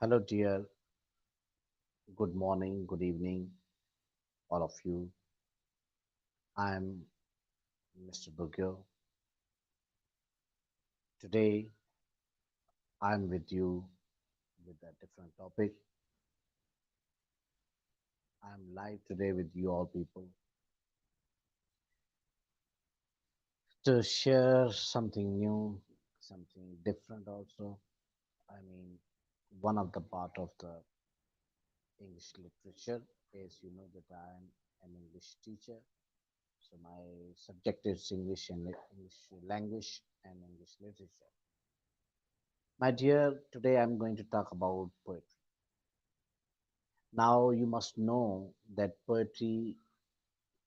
Hello, dear. Good morning, good evening, all of you. I'm Mr. Bughio. Today, I'm with you with a different topic. I'm live today with you all people to share something new, something different also. I mean, one of the part of the English literature is you know that I'm an English teacher. So my subject is English and English language and English literature. My dear, today I'm going to talk about poetry. Now, you must know that poetry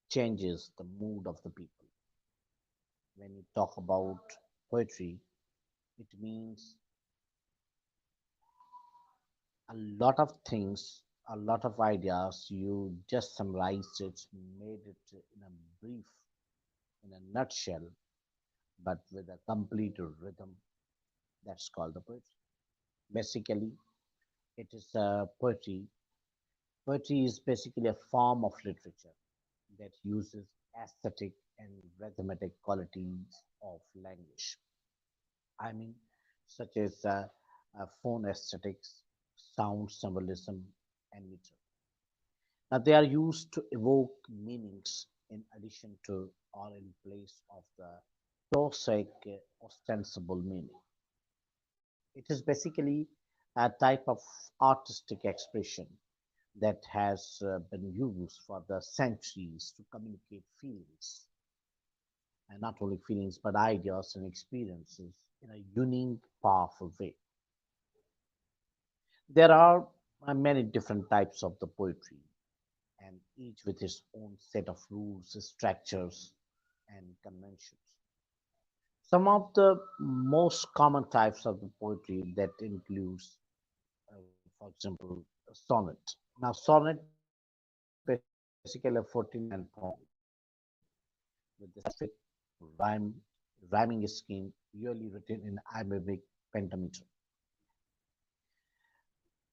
changes the mood of the people. When you talk about poetry, it means a lot of things, a lot of ideas. You just summarized it, made it in a brief, in a nutshell, but with a complete rhythm. That's called the poetry. Basically, it is a poetry. Poetry is basically a form of literature that uses aesthetic and rhythmic qualities of language. I mean, such as phone aesthetics, sound symbolism, and meter. Now, they are used to evoke meanings in addition to or in place of the prosaic ostensible meaning. It is basically a type of artistic expression that has been used for the centuries to communicate feelings, and not only feelings but ideas and experiences in a unique, powerful way. There are many different types of the poetry, and each with its own set of rules, structures, and conventions. Some of the most common types of the poetry that includes, for example, a sonnet. Now, sonnet basically a 14-line poem with a specific rhyme, rhyming scheme, usually written in iambic pentameter.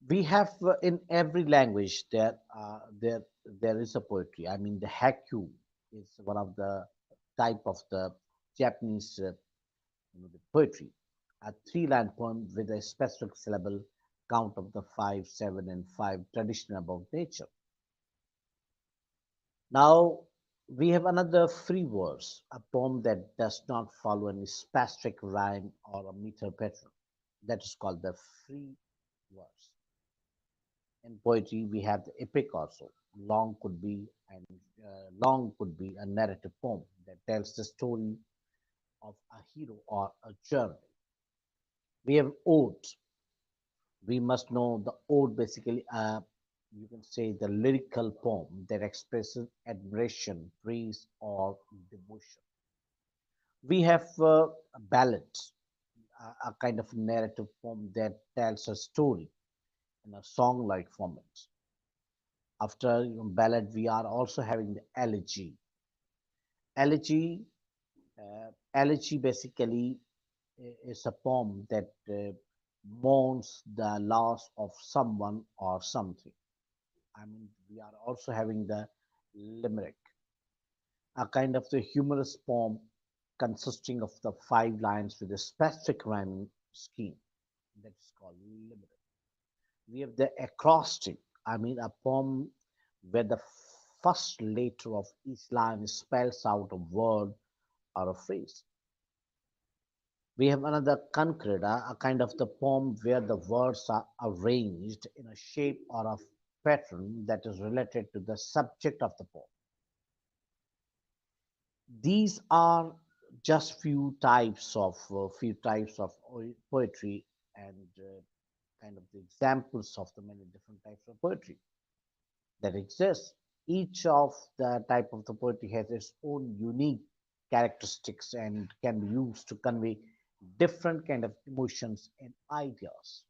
We have in every language there is a poetry. I mean, the haiku is one of the type of the Japanese the poetry, a three-line poem with a specific syllable count of the five, seven, and five traditional about nature. Now we have another free verse, a poem that does not follow any specific rhyme or a meter pattern. That is called the free verse. In poetry, we have the epic also. And long could be a narrative poem that tells the story of a hero or a journey. We have ode. We must know the ode basically. You can say the lyrical poem that expresses admiration, praise, or devotion. We have a ballad, a kind of narrative poem that tells a story in a song-like format. After ballad, we are also having the elegy. Elegy, elegy basically is a poem that mourns the loss of someone or something. I mean, we are also having the limerick, a kind of the humorous poem consisting of the five lines with a specific rhyming scheme. That is called limerick. We have the acrostic, I mean, a poem where the first letter of each line spells out a word or a phrase. We have another concreta, a kind of the poem where the words are arranged in a shape or a pattern that is related to the subject of the poem. These are just few types of poetry and kind of the examples of the many different types of poetry that exist. Each of the type of the poetry has its own unique characteristics and can be used to convey different kind of emotions and ideas.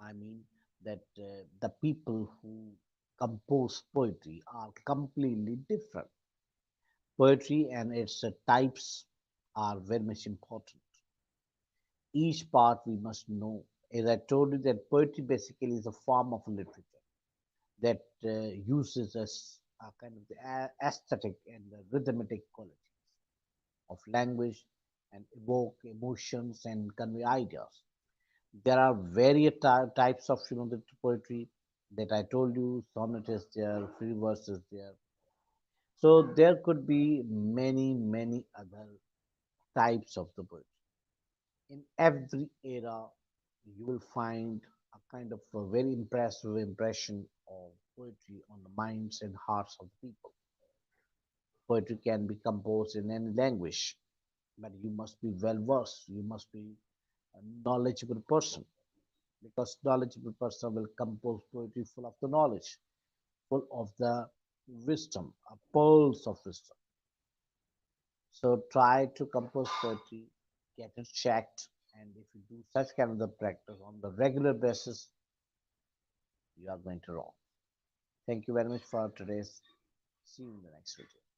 I mean that the people who compose poetry are completely different. Poetry and its types are very much important. Each part we must know As I told you, that poetry basically is a form of literature that uses a kind of the aesthetic and the rhythmic qualities of language and evoke emotions and convey ideas. There are various types of the poetry that I told you. Sonnet is there, free verse is there. So there could be many other types of the poetry. In every era, you will find a kind of a very impressive impression of poetry on the minds and hearts of the people. Poetry can be composed in any language, but you must be well versed. You must be a knowledgeable person, because knowledgeable person will compose poetry full of the knowledge, full of the wisdom, a pearls of wisdom. So try to compose poetry, get it checked, and if you do such kind of the practice on the regular basis, you are going to rock. Thank you very much for today's. See you in the next video.